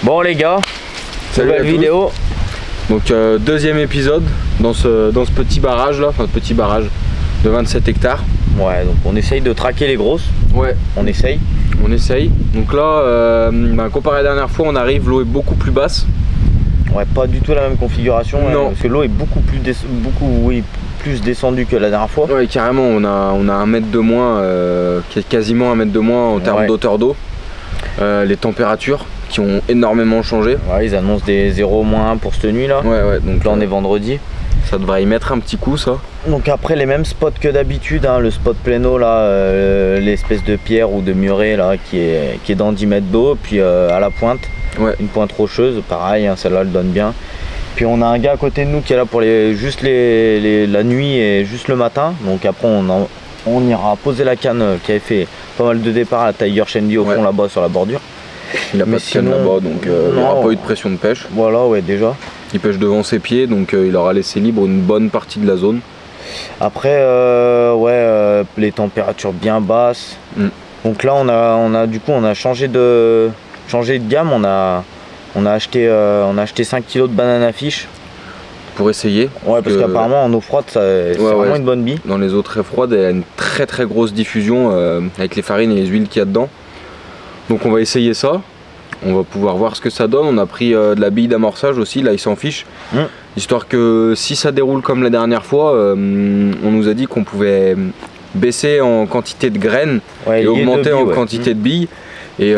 Bon les gars, nouvelle vidéo. Donc deuxième épisode dans ce petit barrage là, enfin petit barrage de 27 hectares. Ouais, donc on essaye de traquer les grosses. Ouais. On essaye. Donc là, comparé à la dernière fois, on arrive, l'eau est beaucoup plus basse. Ouais, pas du tout la même configuration. Non. Parce que l'eau est beaucoup plus descendue que la dernière fois. Ouais, carrément, on a un mètre de moins, quasiment un mètre de moins en termes d'auteur d'eau. Les températures qui ont énormément changé. Ouais, ils annoncent des 0-1 pour cette nuit là. Ouais, donc là on est vendredi. Ça devrait y mettre un petit coup ça. Donc après les mêmes spots que d'habitude, hein, le spot pléno là, l'espèce de pierre ou de muret là qui est dans 10 mètres d'eau, puis à la pointe, une pointe rocheuse, pareil, hein, celle-là elle donne bien. Puis on a un gars à côté de nous qui est là pour juste la nuit et juste le matin. Donc après on ira poser la canne qui avait fait pas mal de départ à la Tiger Shandy au fond là-bas sur la bordure. Il n'a pas de canne là-bas, donc il n'y aura pas eu de pression de pêche. Voilà, ouais, déjà. Il pêche devant ses pieds, donc il aura laissé libre une bonne partie de la zone. Après, les températures bien basses. Donc là, on a changé de gamme. On a acheté 5 kg de banane à fiche. Pour essayer. Ouais, parce qu'apparemment en eau froide, c'est vraiment une bonne bille. Dans les eaux très froides, elle a une très grosse diffusion avec les farines et les huiles qu'il y a dedans. Donc on va essayer ça, on va pouvoir voir ce que ça donne. On a pris de la bille d'amorçage aussi, là il s'en fiche. Histoire que si ça déroule comme la dernière fois, on nous a dit qu'on pouvait baisser en quantité de graines et augmenter en quantité de billes. Et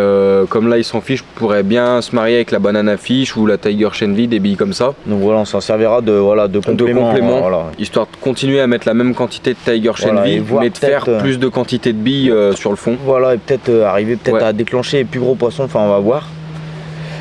comme là il s'en fiche, pourrait bien se marier avec la banane à fiche ou la Tiger Shandy, des billes comme ça. Donc voilà, on s'en servira de complément. Histoire de continuer à mettre la même quantité de Tiger Shandy, mais de faire plus de quantité de billes sur le fond. Voilà, et peut-être arriver à déclencher les plus gros poissons, enfin on va voir.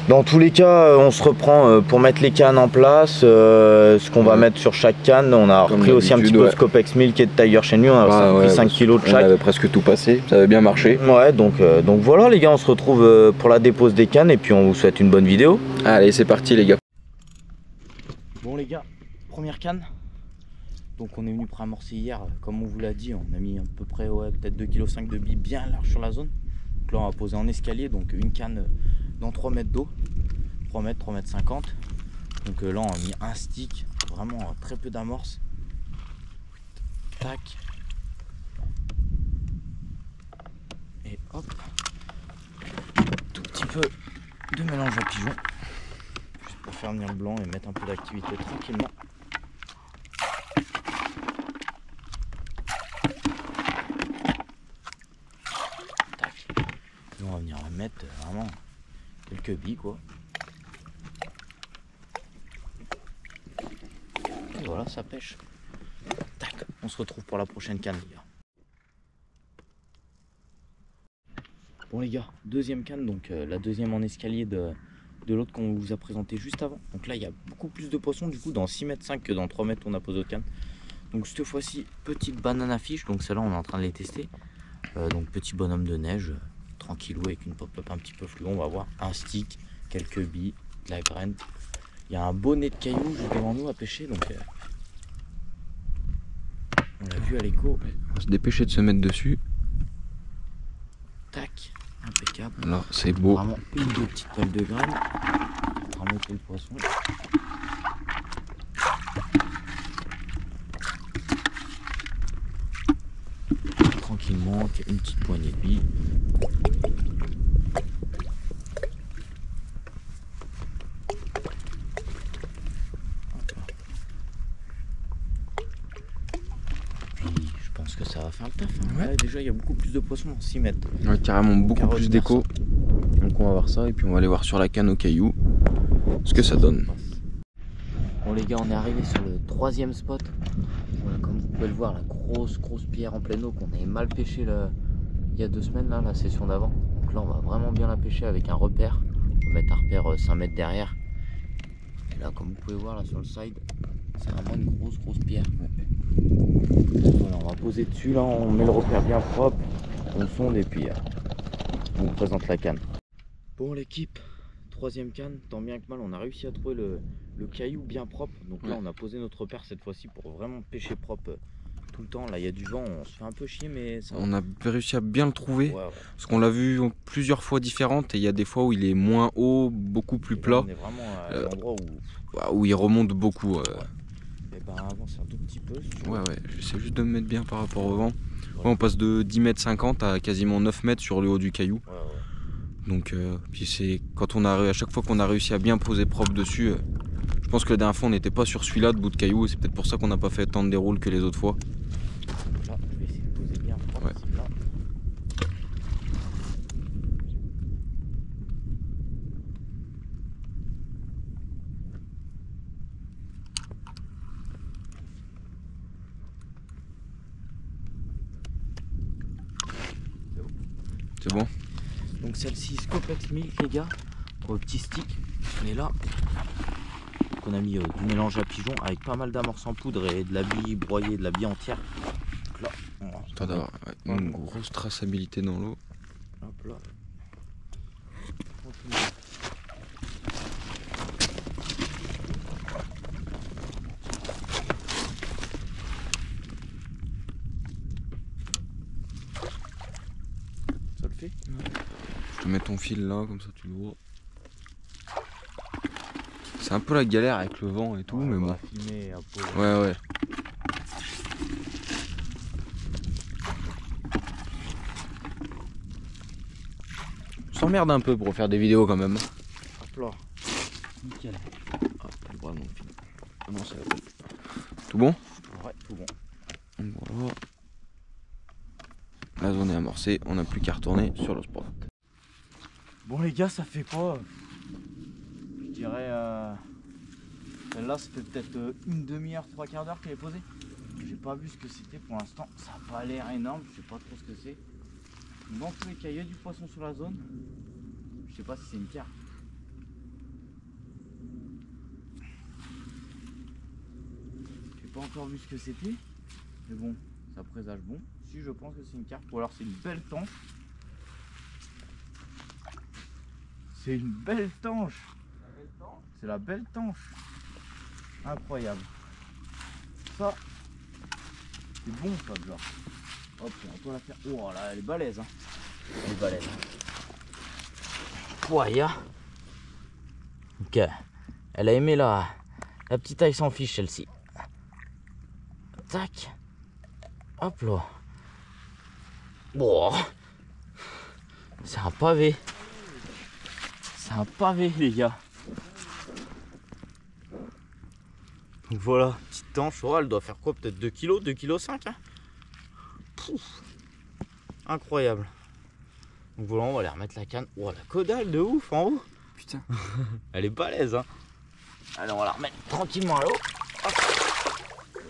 Dans tous les cas, on se reprend pour mettre les cannes en place, ce qu'on va mettre sur chaque canne. On a repris aussi un petit peu de Scopex Milk et de Tiger Shandy, on a pris 5 kg de chaque. On avait presque tout passé, ça avait bien marché. Ouais, donc voilà les gars, on se retrouve pour la dépose des cannes et puis on vous souhaite une bonne vidéo. Allez, c'est parti les gars. Bon les gars, première canne. Donc on est venu pour amorcer hier, comme on vous l'a dit, on a mis à peu près peut-être 2,5 kg de billes bien large sur la zone. Donc là on va poser en escalier, donc une canne dans 3 mètres d'eau, 3 mètres 50. Donc là on a mis un stick, vraiment très peu d'amorce. Tac. Et hop. Tout petit peu de mélange à pigeon. Juste pour faire venir le blanc et mettre un peu d'activité tranquillement. On va venir mettre vraiment quelques billes quoi. Et voilà, ça pêche. Tac, on se retrouve pour la prochaine canne les gars. Bon les gars, deuxième canne, donc la deuxième en escalier de l'autre qu'on vous a présenté juste avant. Donc là il y a beaucoup plus de poissons du coup dans 6,5 mètres que dans 3 mètres on a posé autre canne. Donc cette fois-ci petite banane à fiche, donc celle-là on est en train de les tester. Donc petit bonhomme de neige. Tranquillou avec une pop-up un petit peu fluo, on va voir un stick, quelques billes, de la graine. Il y a un beau nez de cailloux juste devant nous à pêcher, donc on l'a vu à l'écho. On va se dépêcher de se mettre dessus. Tac, impeccable. Alors c'est beau. Vraiment une ou deux petites toiles de graines pour remonter le poisson. Tranquillement, une petite poignée de billes. Je pense que ça va faire le taf. Hein. Ouais, déjà il y a beaucoup plus de poissons dans 6 mètres. Ouais, carrément beaucoup plus d'écho. Donc on va voir ça et puis on va aller voir sur la canne au caillou ce que ça donne. Bon les gars, on est arrivé sur le troisième spot. Voilà, comme vous pouvez le voir, la grosse pierre en pleine eau qu'on avait mal pêché il y a 2 semaines là, la session d'avant. Donc là on va vraiment bien la pêcher avec un repère. On va mettre un repère 5 mètres derrière. Et là comme vous pouvez voir là sur le side, c'est vraiment une grosse pierre. Voilà, on va poser dessus là, on met le repère bien propre, on sonde et puis on vous présente la canne. Bon l'équipe, troisième canne, tant bien que mal on a réussi à trouver le caillou bien propre. Donc là on a posé notre repère cette fois-ci pour vraiment pêcher propre tout le temps. Là, il y a du vent, on se fait un peu chier, mais ça va. On a réussi à bien le trouver. Ouais. Parce qu'on l'a vu plusieurs fois différentes et il y a des fois où il est moins haut, beaucoup plus plat. On est vraiment à l'endroit Où il remonte beaucoup. Et ben avance un tout petit peu. Si tu veux. Ouais, j'essaie juste de me mettre bien par rapport au vent. Ouais, on passe de 10,50 m à quasiment 9 mètres sur le haut du caillou. Ouais. Donc, puis c'est quand à chaque fois qu'on a réussi à bien poser propre dessus. Je pense que la dernière fois on n'était pas sur celui-là de bout de caillou et c'est peut-être pour ça qu'on n'a pas fait tant de déroule que les autres fois. Là, je vais essayer de poser bien propre. Ouais. Là. C'est bon? Donc celle-ci, Scopex Milk, les gars, pour le petit stick. Mais là, qu'on a mis du mélange à pigeon avec pas mal d'amorces en poudre et de la bille broyée, de la bille entière. Donc là, T'as d'avoir une grosse traçabilité dans l'eau. Hop là. Ça le fait? Je te mets ton fil là, comme ça tu le vois. C'est un peu la galère avec le vent et tout, mais bon. Filmer un peu. Ouais. On s'emmerde un peu pour faire des vidéos quand même. Hop là. Nickel. Ah, pas le bras mon fil. Ah non, c'est la... Tout bon? Ouais, tout bon. Voilà. La zone est amorcée, on n'a plus qu'à retourner sur le spot. Bon les gars, ça fait quoi? Je dirais celle-là, ça fait peut-être une demi-heure, 3/4 d'heure qu'elle est posée. J'ai pas vu ce que c'était pour l'instant, ça n'a pas l'air énorme, je sais pas trop ce que c'est. Dans tous les cas, il y a du poisson sur la zone. Je sais pas si c'est une carpe. J'ai pas encore vu ce que c'était, mais bon, ça présage bon. Si je pense que c'est une carpe, ou alors c'est une belle tanche. C'est une belle tanche. C'est la belle tanche. Incroyable. Ça, c'est bon ça de là. Hop, on va la faire. Oh là, elle est balèze. Hein. Elle est balèze. Poya. Ok. Elle a aimé la petite taille sans fiche celle-ci. Tac. Hop là. Bon. C'est un pavé. C'est un pavé les gars. Donc voilà, petite tanche, oh, elle doit faire quoi? Peut-être 2 kg, 2,5 kg hein. Pouf. Incroyable. Donc voilà, on va aller remettre la canne. Oh la caudale de ouf en haut. Putain. Elle est balèze hein. Allez, on va la remettre tranquillement à l'eau.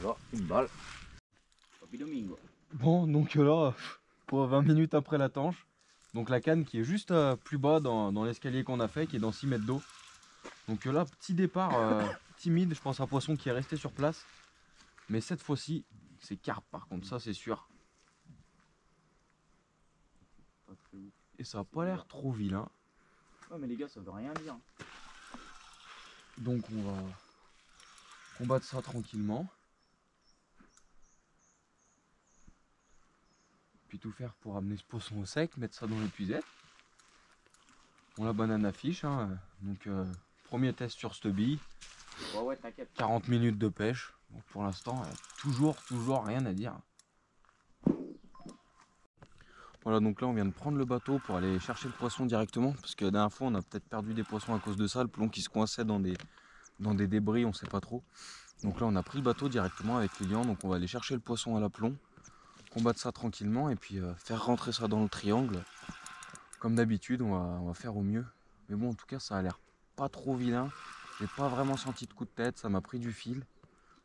Voilà, une balle. Bon, donc là, pour 20 minutes après la tanche, donc la canne qui est juste plus bas dans l'escalier qu'on a fait, qui est dans 6 mètres d'eau. Donc là, petit départ timide, je pense à poisson qui est resté sur place. Mais cette fois-ci, c'est carpe par contre, ça c'est sûr. Et ça a pas l'air trop vilain. Ouais mais les gars, ça veut rien dire. Donc on va combattre ça tranquillement. Puis tout faire pour amener ce poisson au sec, mettre ça dans l'épuisette. Bon, la banane affiche, hein. Donc premier test sur cette bille. Ouais, t'inquiète. 40 minutes de pêche. Donc pour l'instant, toujours rien à dire. Voilà, donc là on vient de prendre le bateau pour aller chercher le poisson directement. Parce que la dernière fois on a peut-être perdu des poissons à cause de ça. Le plomb qui se coinçait dans des débris, on sait pas trop. Donc là on a pris le bateau directement avec Lilian. Donc on va aller chercher le poisson à l'aplomb, combattre ça tranquillement et puis faire rentrer ça dans le triangle. Comme d'habitude, on va faire au mieux. Mais bon, en tout cas, ça a l'air pas trop vilain. J'ai pas vraiment senti de coup de tête, ça m'a pris du fil.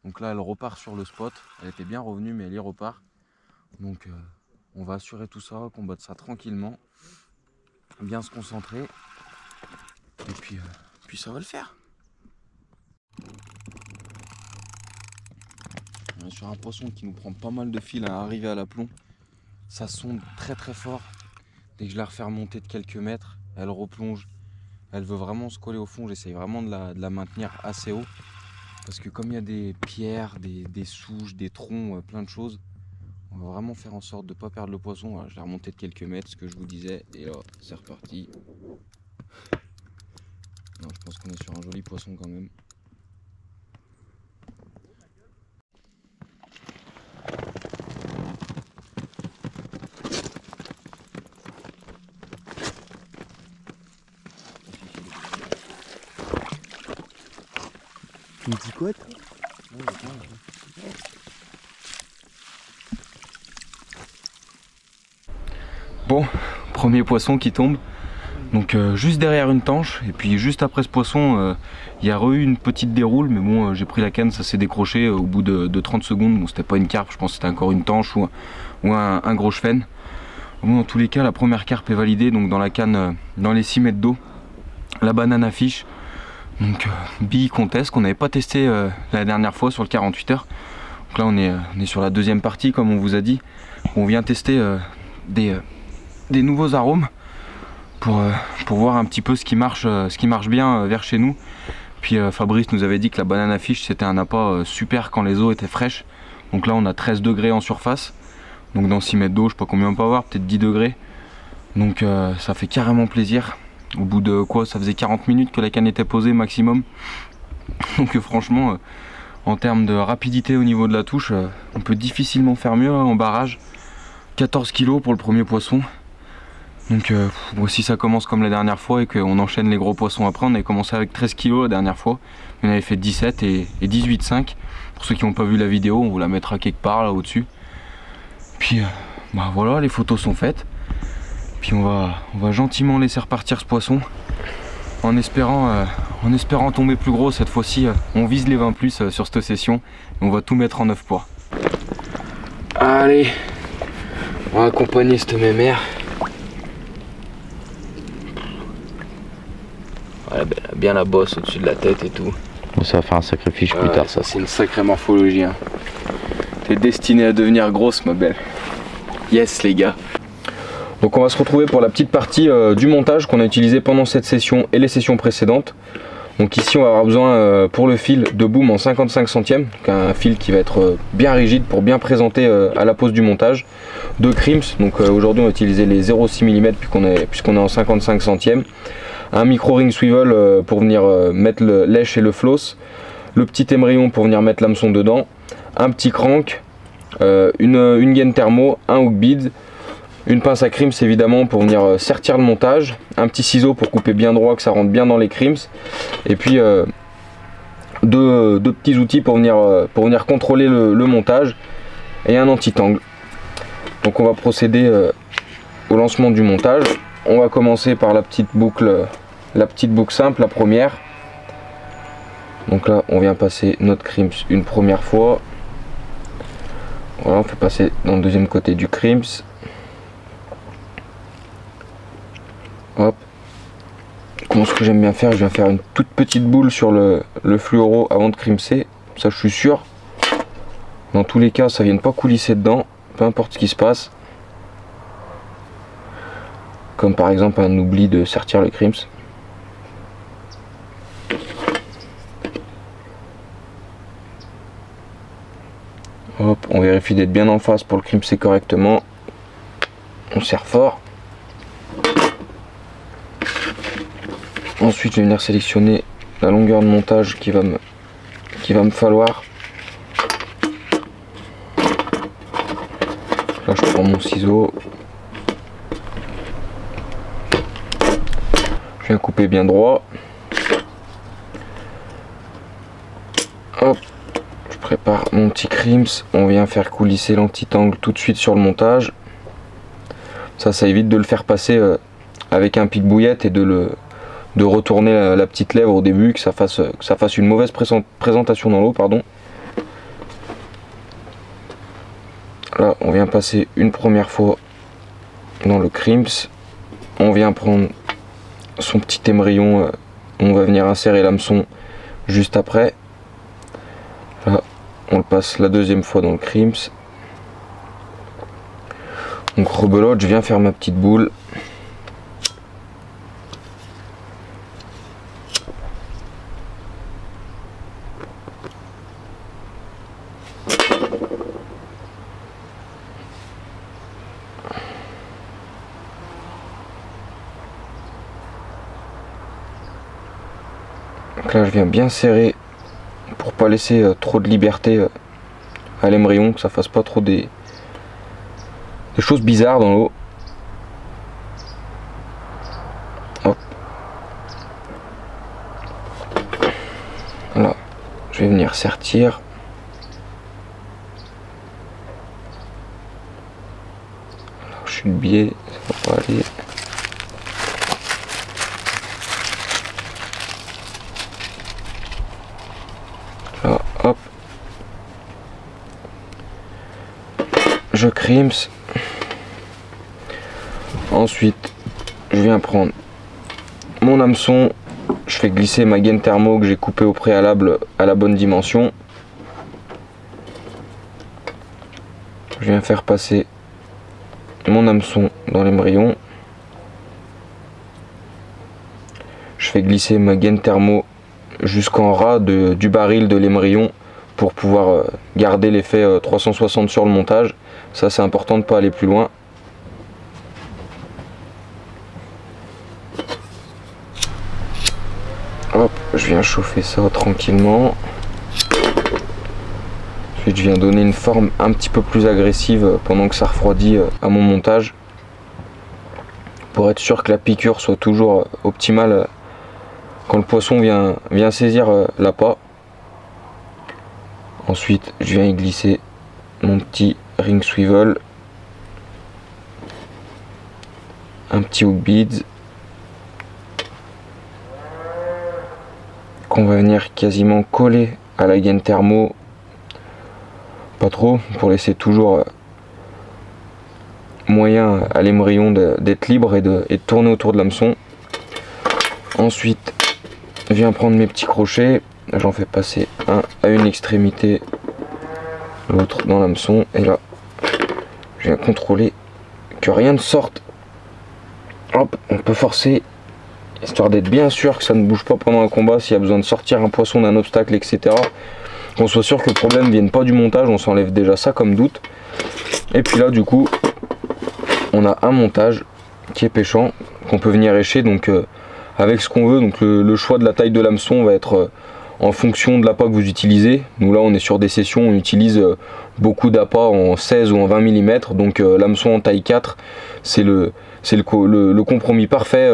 Donc là, elle repart sur le spot. Elle était bien revenue, mais elle y repart. Donc on va assurer tout ça, combattre ça tranquillement. Bien se concentrer. Et puis ça va le faire. On est sur un poisson qui nous prend pas mal de fil à arriver à l'aplomb. Ça sonde très fort. Dès que je la refais remonter de quelques mètres, elle replonge. Elle veut vraiment se coller au fond. J'essaye vraiment de la maintenir assez haut. Parce que comme il y a des pierres, des souches, des troncs, plein de choses, On va vraiment faire en sorte de ne pas perdre le poisson. Voilà, je l'ai remonté de quelques mètres, ce que je vous disais. Et là, c'est reparti. Non, je pense qu'on est sur un joli poisson quand même. Tu me dis quoi toi? Bon, premier poisson qui tombe. Donc juste derrière une tanche. Et puis juste après ce poisson, il y a eu une petite déroule. Mais bon, j'ai pris la canne, ça s'est décroché au bout de 30 secondes. Bon, c'était pas une carpe, je pense que c'était encore une tanche ou un gros cheven. Bon, dans tous les cas, la première carpe est validée. Donc dans la canne, dans les 6 mètres d'eau. La banane à fiche. Donc bille qu'on teste, qu'on n'avait pas testé la dernière fois sur le 48 heures. Donc là on est sur la deuxième partie comme on vous a dit. On vient tester des nouveaux arômes pour voir un petit peu ce qui marche bien vers chez nous. Puis Fabrice nous avait dit que la banane à fiche c'était un appât super quand les eaux étaient fraîches. Donc là on a 13 degrés en surface. Donc dans 6 mètres d'eau, je sais pas combien on peut avoir, peut-être 10 degrés. Donc ça fait carrément plaisir. Au bout de quoi, ça faisait 40 minutes que la canne était posée maximum. Donc franchement, en termes de rapidité au niveau de la touche, on peut difficilement faire mieux hein, en barrage. 14 kg pour le premier poisson. Donc si ça commence comme la dernière fois et qu'on enchaîne les gros poissons après, on avait commencé avec 13 kg la dernière fois. On avait fait 17 et 18,5. Pour ceux qui n'ont pas vu la vidéo, on vous la mettra quelque part là au-dessus. Puis bah voilà, les photos sont faites. Puis on va gentiment laisser repartir ce poisson en espérant tomber plus gros cette fois-ci. On vise les 20 plus sur cette session et on va tout mettre en 9 poids. Allez, on va accompagner cette mémère. Ouais, ben, bien la bosse au-dessus de la tête et tout. Bon, ça va faire un sacrifice plus tard. Ça c'est une sacrée morphologie. Hein. T'es destinée à devenir grosse ma belle. Yes les gars. Donc on va se retrouver pour la petite partie du montage qu'on a utilisé pendant cette session et les sessions précédentes. Donc ici on va avoir besoin pour le fil de boom en 55 centièmes, donc un fil qui va être bien rigide pour bien présenter à la pose du montage. Deux crimps, donc aujourd'hui on va utiliser les 0,6 mm puisqu'on est en 55 centièmes. Un micro ring swivel pour venir mettre le lèche et le floss. Le petit émerillon pour venir mettre l'hameçon dedans. Un petit crank, une gaine thermo, un hook bead. Une pince à crimps évidemment pour venir sertir le montage, un petit ciseau pour couper bien droit, que ça rentre bien dans les crimps, et puis deux petits outils pour venir contrôler le montage, et un anti-tangle. Donc on va procéder au lancement du montage. On va commencer par la petite boucle simple, la première. Donc là on vient passer notre crimps une première fois. Voilà, on fait passer dans le deuxième côté du crimps. Hop. Comment ce que j'aime bien faire, je viens faire une toute petite boule sur le fluoro avant de crimper. Ça je suis sûr. Dans tous les cas ça ne vienne pas coulisser dedans, peu importe ce qui se passe. Comme par exemple un oubli de sertir le crimps. Hop, on vérifie d'être bien en face pour le crimper correctement. On serre fort. Ensuite je vais venir sélectionner la longueur de montage qui va me falloir. Là je prends mon ciseau. Je viens couper bien droit. Hop, je prépare mon petit crimps. On vient faire coulisser l'anti-tangle tout de suite sur le montage. Ça évite de le faire passer avec un pic bouillette et de retourner la petite lèvre au début, que ça fasse une mauvaise présentation dans l'eau, pardon. Là on vient passer une première fois dans le crimps. On vient prendre son petit émerillon, on va venir insérer l'hameçon juste après. Là on le passe la deuxième fois dans le crimps. Donc rebelote, je viens faire ma petite boule. Donc là je viens bien serrer pour pas laisser trop de liberté à l'émerillon, que ça fasse pas trop des choses bizarres dans l'eau. Hop. Là, je vais venir sertir. Là, je suis le biais, ça va pas aller. Là, hop. Je crimpe. Ensuite, je viens prendre mon hameçon. Je fais glisser ma gaine thermo que j'ai coupée au préalable à la bonne dimension. Je viens faire passer mon hameçon dans l'émerillon. Je fais glisser ma gaine thermo jusqu'en ras du baril de l'émerillon pour pouvoir garder l'effet 360 sur le montage. Ça c'est important de ne pas aller plus loin. Hop, je viens chauffer ça tranquillement. Ensuite je viens donner une forme un petit peu plus agressive pendant que ça refroidit à mon montage, pour être sûr que la piqûre soit toujours optimale quand le poisson vient saisir l'appât. Ensuite je viens y glisser mon petit ring swivel, un petit hook beads qu'on va venir quasiment coller à la gaine thermo, pas trop, pour laisser toujours moyen à l'émerillon d'être libre et de tourner autour de l'hameçon. Ensuite je viens prendre mes petits crochets, j'en fais passer un à une extrémité, l'autre dans l'hameçon, et là je viens contrôler que rien ne sorte. Hop, on peut forcer histoire d'être bien sûr que ça ne bouge pas pendant un combat. S'il y a besoin de sortir un poisson d'un obstacle, etc., qu'on soit sûr que le problème ne vienne pas du montage, on s'enlève déjà ça comme doute. Et puis là du coup on a un montage qui est pêchant, qu'on peut venir écher donc avec ce qu'on veut. Donc le choix de la taille de l'hameçon va être en fonction de l'appât que vous utilisez. Nous là on est sur des sessions, on utilise beaucoup d'appâts en 16 ou en 20 mm, donc l'hameçon en taille 4 c'est le compromis parfait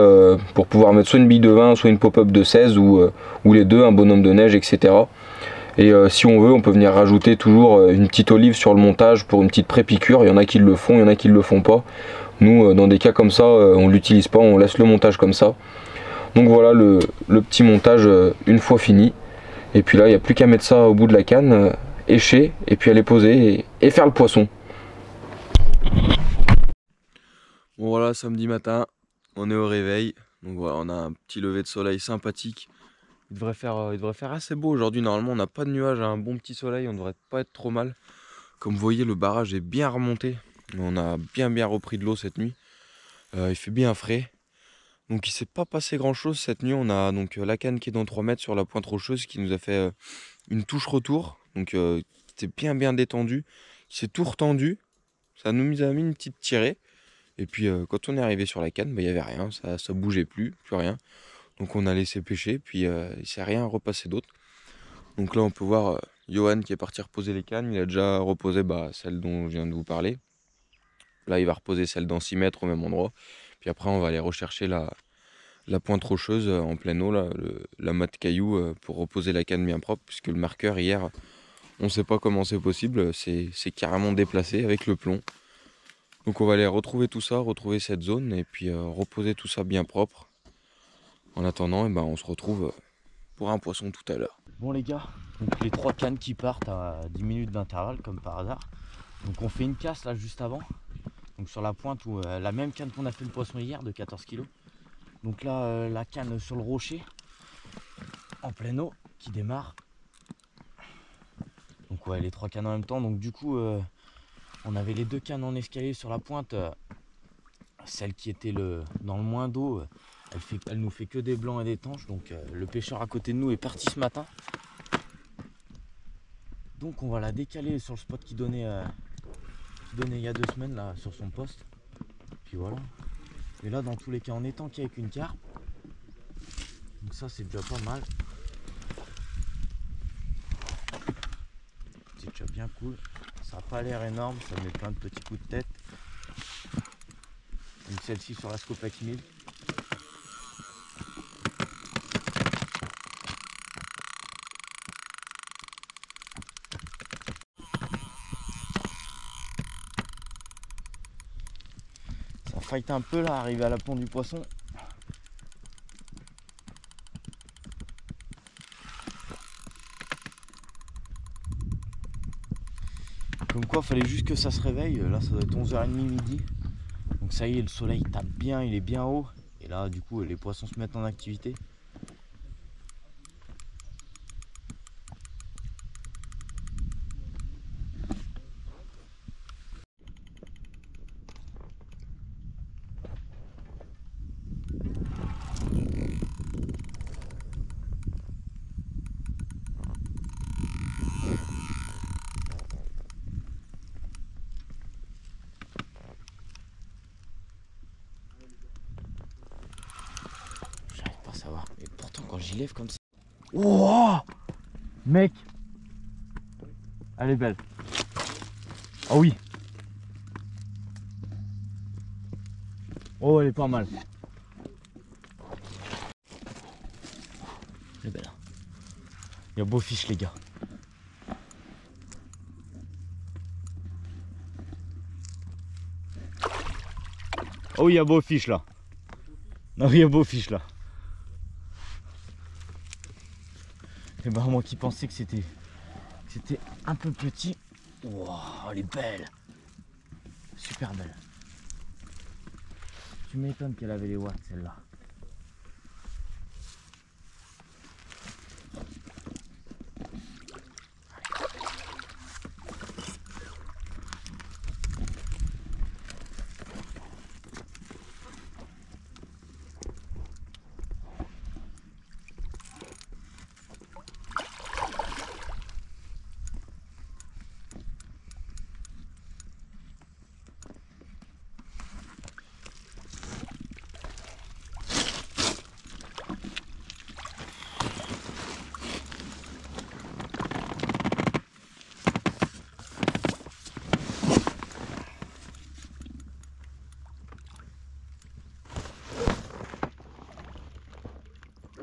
pour pouvoir mettre soit une bille de 20, soit une pop-up de 16 ou les deux, un bonhomme de neige, etc. Et si on veut, on peut venir rajouter toujours une petite olive sur le montage pour une petite pré-piqûre. Il y en a qui le font, il y en a qui le font pas. Nous dans des cas comme ça on l'utilise pas, on laisse le montage comme ça. Donc voilà le petit montage une fois fini. Et puis là il n'y a plus qu'à mettre ça au bout de la canne, écher, et puis aller poser et faire le poisson. Bon voilà, samedi matin, on est au réveil. Donc voilà, on a un petit lever de soleil sympathique. Il devrait faire assez beau aujourd'hui. Normalement on n'a pas de nuages, un bon petit soleil, on devrait pas être trop mal. Comme vous voyez, le barrage est bien remonté. On a bien repris de l'eau cette nuit. Il fait bien frais. Donc il s'est pas passé grand chose cette nuit. On a donc la canne qui est dans 3 mètres sur la pointe rocheuse qui nous a fait une touche retour. Donc c'était bien détendu. Il s'est tout retendu. Ça nous a mis une petite tirée. Et puis quand on est arrivé sur la canne, il n'y avait rien. Ça bougeait plus rien. Donc on a laissé pêcher. Puis il s'est rien repassé d'autre. Donc là on peut voir Johan qui est parti reposer les cannes. Il a déjà reposé celle dont je viens de vous parler. Là il va reposer celle dans 6 mètres au même endroit. Puis après on va aller rechercher la pointe rocheuse en pleine eau, là, la mat caillou pour reposer la canne bien propre. Puisque le marqueur hier, on ne sait pas comment c'est possible. C'est carrément déplacé avec le plomb. Donc on va aller retrouver tout ça, retrouver cette zone. Et puis reposer tout ça bien propre. En attendant, on se retrouve pour un poisson tout à l'heure. Bon les gars, donc les 3 cannes qui partent à 10 minutes d'intervalle comme par hasard. Donc on fait une casse là juste avant. Donc sur la pointe où la même canne qu'on a fait le poisson hier de 14 kg. Donc là la canne sur le rocher en pleine eau qui démarre. Donc ouais, les 3 cannes en même temps. Donc du coup on avait les 2 cannes en escalier sur la pointe. Celle qui était dans le moins d'eau, elle nous fait que des blancs et des tanches. Donc le pêcheur à côté de nous est parti ce matin. Donc on va la décaler sur le spot qui donnait il y a 2 semaines là sur son poste. Puis voilà. Et là dans tous les cas on est tanké avec une carpe. Donc ça c'est déjà pas mal. c'est déjà bien cool. Ça n'a pas l'air énorme, ça met plein de petits coups de tête. Donc celle-ci sur la Scopex 1000. Ça fight un peu là, arrivé à la pont du poisson. Comme quoi, fallait juste que ça se réveille. Là, ça doit être 11h30 midi. Donc ça y est, le soleil tape bien, il est bien haut. Et là, du coup, les poissons se mettent en activité. J'arrive pas à savoir. Mais pourtant, quand j'y lève comme ça... Oh mec, elle est belle. Ah oui. Oh, elle est pas mal. Elle est belle. Il y a beau fiche, les gars. Oh, il y a beau fiche là. Non, il y a beau fiche là. Et bah moi qui pensais que c'était un peu petit. Wow, elle est belle. Super belle. Tu m'étonnes qu'elle avait les watts celle-là.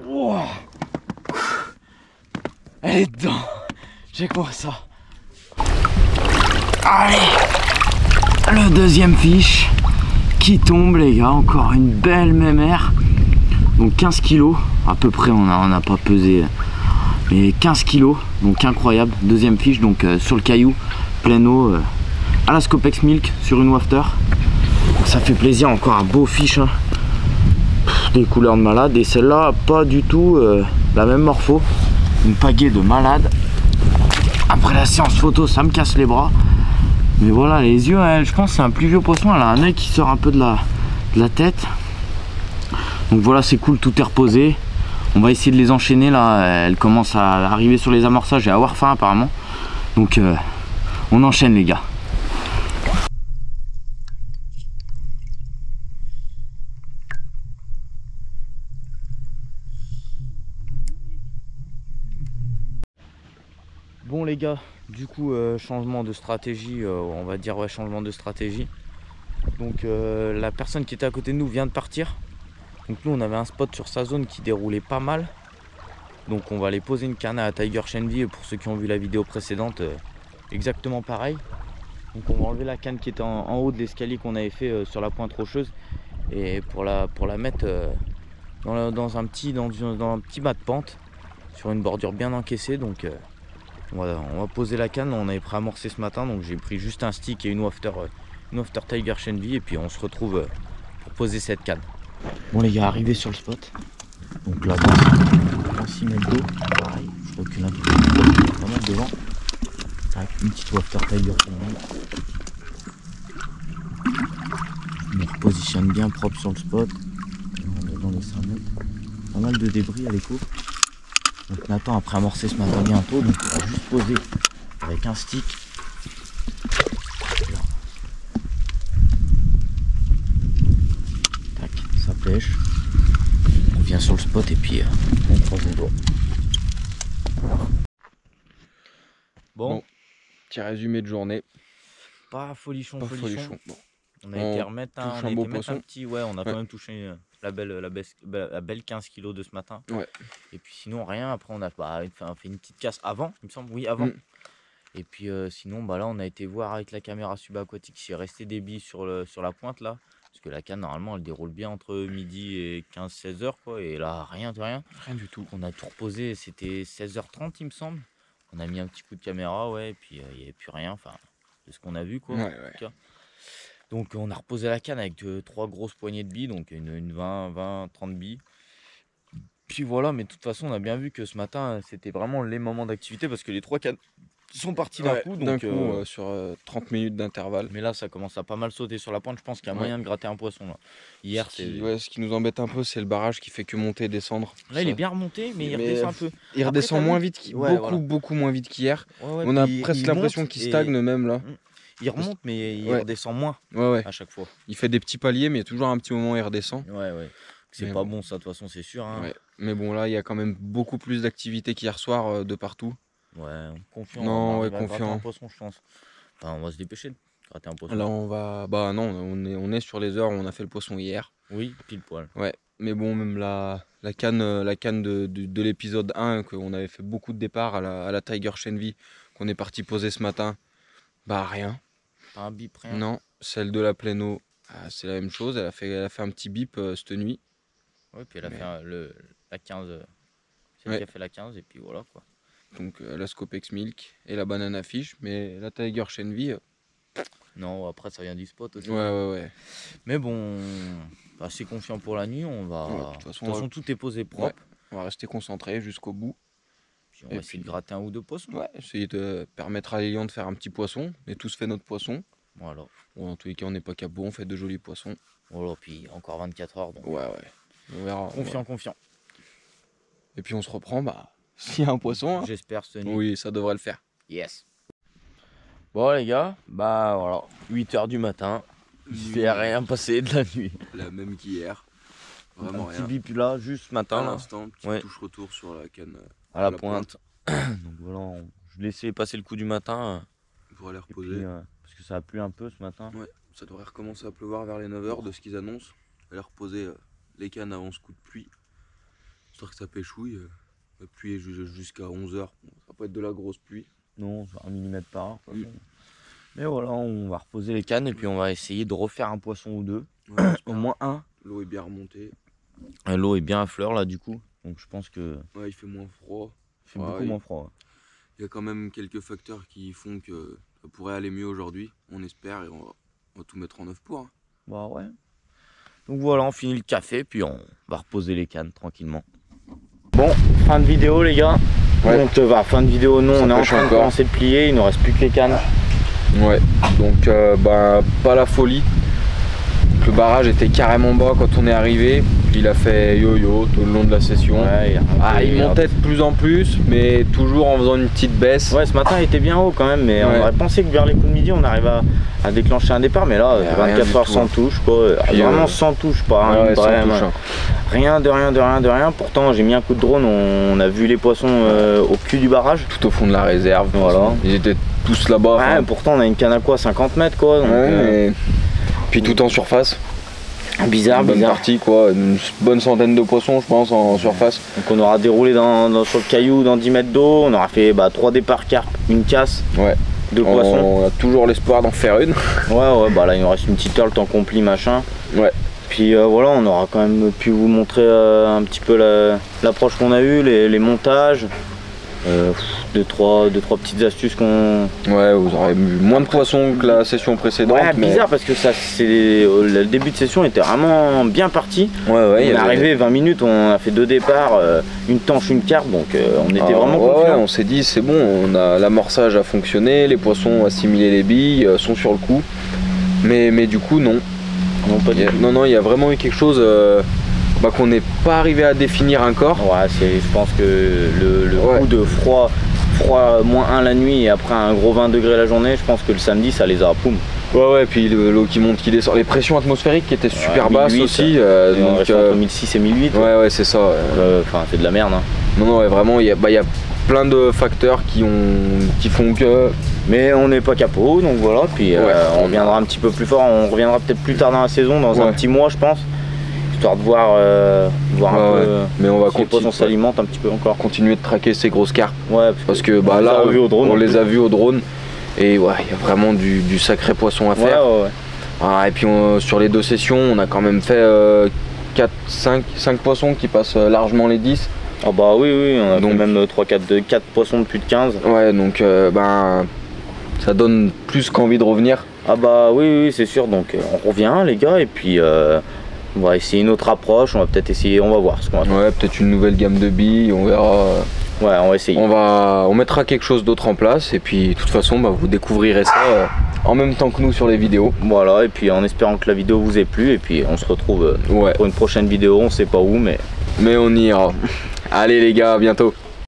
Wow. Elle est dedans. J'ai quoi ça? Allez, le deuxième fiche qui tombe, les gars. Encore une belle mémère. Donc 15 kilos à peu près, on n'a pas pesé, mais 15 kilos, donc incroyable. Deuxième fiche, donc sur le caillou, plein eau, à la Scopex Milk sur une wafter. Donc, ça fait plaisir. Encore un beau fiche, hein. Des couleurs de malade, et celle-là pas du tout la même morpho, une pagaie de malade. Après la séance photo, ça me casse les bras, mais voilà, les yeux, elle, je pense que c'est un plus vieux poisson. Elle a un œil qui sort un peu de la tête. Donc voilà, c'est cool, tout est reposé. On va essayer de les enchaîner là. Elle commence à arriver sur les amorçages et à avoir faim apparemment, donc on enchaîne, les gars. Bon, les gars, du coup changement de stratégie, on va dire, ouais, changement de stratégie. Donc la personne qui était à côté de nous vient de partir. Donc nous on avait un spot sur sa zone qui déroulait pas mal. Donc on va aller poser une canne à Tiger Shenvi. Pour ceux qui ont vu la vidéo précédente, exactement pareil. Donc on va enlever la canne qui était en haut de l'escalier qu'on avait fait sur la pointe rocheuse, et pour la mettre dans un petit bas de pente sur une bordure bien encaissée. Donc on va poser la canne. On avait préamorcé ce matin, donc j'ai pris juste un stick et une wafter Tiger Shenvi, et puis on se retrouve pour poser cette canne. Bon, les gars, arrivé sur le spot. Donc là, dans 6 mètres d'eau, pareil, je recule un peu, pas mal devant. Tac, une petite wafter Tiger Shenvi. Je me repositionne bien propre sur le spot. On est dans les 5 mètres. Pas mal de débris à l'écho. Donc Nathan a préamorcé ce matin bientôt, donc on va juste poser avec un stick. Tac, ça pêche. On vient sur le spot et puis on croise les doigts. Bon, Petit résumé de journée. Pas folichon, Pas folichon. folichon. Bon. On a été remettre touche on un a été beau mettre poisson. un petit, ouais, on a Ouais. quand même touché la belle 15 kilos de ce matin. Ouais. Et puis sinon rien, après on a fait une petite casse avant, il me semble, oui avant. Et puis sinon bah là on a été voir avec la caméra subaquatique s'il restait des billes sur la pointe là. Parce que la canne normalement elle déroule bien entre midi et 15-16 heures quoi. Et là rien de rien. Rien du tout. On a tout reposé, c'était 16h30 il me semble. On a mis un petit coup de caméra, ouais, et puis il n'y avait plus rien, enfin de ce qu'on a vu quoi. Ouais, En tout cas. Donc on a reposé la canne avec 3 grosses poignées de billes, donc une 20, 30 billes. Puis voilà, mais de toute façon on a bien vu que ce matin c'était vraiment les moments d'activité parce que les 3 cannes sont partis d'un coup. Donc, sur 30 minutes d'intervalle. mais là ça commence à pas mal sauter sur la pointe, je pense qu'il y a moyen de gratter un poisson là. Hier Ce qui nous embête un peu, c'est le barrage qui fait que monter et descendre. là il est bien remonté, mais il redescend un peu. Il redescend t'as moins vu vite, Ouais, voilà. beaucoup moins vite qu'hier. Ouais, On a puis presque il l'impression monte qu'il et stagne même là. Il remonte, mais il Ouais. redescend moins Ouais. à chaque fois. Il fait des petits paliers, mais toujours un petit moment il redescend. Ouais. C'est Mais pas bon ça, de toute façon, c'est sûr. Hein. Ouais. Mais bon, là, il y a quand même beaucoup plus d'activité qu'hier soir de partout. Ouais, confiant. Non, on va ouais, arriver à gratter confiant. un poisson, je pense. Enfin, on va se dépêcher de gratter un poisson. Là, on va. Bah non, on est sur les heures où on a fait le poisson hier. Oui, pile poil. Ouais. Mais bon, même la canne de l'épisode 1, qu'on avait fait beaucoup de départs à la Tiger Shenvi, qu'on est parti poser ce matin, bah rien. Pas un bip, rien. Non, celle de la pleine eau, c'est la même chose. Elle a fait un petit bip cette nuit. Ouais, puis elle a Mais- fait la 15. Celle Ouais. qui a fait la 15, et puis voilà quoi. Donc la Scopex Milk et la banana fish. Mais la Tiger Shenvi, Non, après ça vient du spot aussi. ouais. Mais bon, assez confiant pour la nuit. On va. Ouais, De toute façon, tout est posé propre. On va rester concentré jusqu'au bout. Puis on va essayer de gratter un ou deux poissons. Ouais, essayer de permettre à Lilian de faire un petit poisson. On a tous fait notre poisson. Voilà. Bon, en tous les cas, on n'est pas cabot, on fait de jolis poissons. Voilà, puis encore 24 heures. Donc Ouais. On verra. confiant. Et puis on se reprend, bah, s'il y a un poisson. Hein. J'espère cette nuit. Oui, ça devrait le faire. Yes. Bon les gars, bah voilà, 8h du matin, il s'est rien passé de la nuit. La même qu'hier. Un petit bip là, juste ce matin, là, l'instant, petite Ouais. touche retour sur la canne à la pointe. Donc voilà, je laissais passer le coup du matin, pour aller et puis, parce que ça a plu un peu ce matin. Ouais, ça devrait recommencer à pleuvoir vers les 9h de ce qu'ils annoncent. Aller reposer les cannes avant ce coup de pluie. Histoire que ça pêchouille. La pluie est jusqu'à 11h. Bon, ça va pas être de la grosse pluie. Non, c'est 1 mm par heure. de toute façon. Mais voilà, on va reposer les cannes et puis on va essayer de refaire un poisson ou deux. Ouais, Au moins un. l'eau est bien remontée. L'eau est bien à fleur là du coup, donc je pense que Ouais, il fait moins froid. il fait Ouais, beaucoup moins froid. Il y a quand même quelques facteurs qui font que ça pourrait aller mieux aujourd'hui. On espère et on va tout mettre en œuvre pour. Hein. Bah ouais. Donc voilà, on finit le café puis on va reposer les cannes tranquillement. Bon, fin de vidéo les gars. Ouais. Donc fin de vidéo, non, Ça on est en pêche train de encore. commencer de plier, il nous reste plus que les cannes. Ouais, donc pas la folie. Le barrage était carrément bas quand on est arrivé. Il a fait yo-yo tout le long de la session. Ouais, Il montait de plus en plus, mais toujours en faisant une petite baisse. Ouais, ce matin il était bien haut quand même, mais Ouais. on aurait pensé que vers les coups de midi on arrive à déclencher un départ, mais là, Rien 24 du heures tout, sans hein. touche quoi. Puis, Vraiment sans touche, pas hein, Ouais, une sans vraie, touche, hein. Rien de rien. Pourtant j'ai mis un coup de drone, on a vu les poissons au cul du barrage. Tout au fond de la réserve. Voilà. Ils étaient tous là-bas. Ouais, enfin, pourtant on a une canne à quoi, 50 mètres quoi. Donc, mais- Puis tout en surface. bizarre. Une bonne partie quoi. Une bonne centaine de poissons je pense en surface. Donc on aura déroulé sur le caillou dans 10 mètres d'eau, on aura fait 3 départs carpes, une casse, Ouais. 2 poissons. On a toujours l'espoir d'en faire une. Ouais, bah là il nous reste une petite heure, le temps qu'on plie machin. Ouais. Puis voilà, on aura quand même pu vous montrer un petit peu l'approche qu'on a eue, les montages. 2-3 petites astuces qu'on... Ouais, vous aurez vu moins de poissons que la session précédente. Ouais, mais- bizarre parce que le début de session était vraiment bien parti. Ouais, On il y est avait- arrivé 20 minutes, on a fait 2 départs, une tanche, une carpe, donc on était Ah, vraiment ouais, confiants. on s'est dit c'est bon, l'amorçage a fonctionné, les poissons ont assimilé les billes, sont sur le coup. Mais du coup non. Non, pas du tout. Non, il y a vraiment eu quelque chose qu'on n'est pas arrivé à définir encore. Ouais, je pense que le Ouais. coup de froid -1 la nuit et après un gros 20 degrés la journée, je pense que le samedi ça les a poum. Ouais, puis l'eau qui monte, qui descend, les pressions atmosphériques qui étaient super basses 1008, aussi. Et on Donc, reste entre 1006 et 1008. ouais, c'est ça. Enfin, c'est de la merde. Hein. Non, ouais, vraiment, il y a plein de facteurs qui font que Mais on n'est pas capot, donc voilà. Puis on reviendra un petit peu plus fort. On reviendra peut-être plus tard dans la saison, dans un petit mois, je pense. Histoire de voir, un peu. Mais on va si les poissons s'alimentent un petit peu encore. Continuer de traquer ces grosses carpes. Ouais, parce que bah, là, on les a vus au drone. Et ouais, il y a vraiment du sacré poisson à faire. Et puis sur les 2 sessions, on a quand même fait 5 poissons qui passent largement les 10. Ah bah oui, on a donc même 4 poissons de plus de 15. Ouais, donc ça donne plus qu'envie de revenir. Ah bah oui, c'est sûr. Donc on revient les gars, et puis on va essayer une autre approche. On va peut-être essayer, on va voir ce qu'on va faire. Ouais, peut-être une nouvelle gamme de billes, on verra. Ouais, on va essayer. On mettra quelque chose d'autre en place, et puis de toute façon vous découvrirez ça en même temps que nous sur les vidéos. Voilà, et puis en espérant que la vidéo vous ait plu, et puis on se retrouve pour une prochaine vidéo, on sait pas où, mais on y ira. Allez les gars, à bientôt.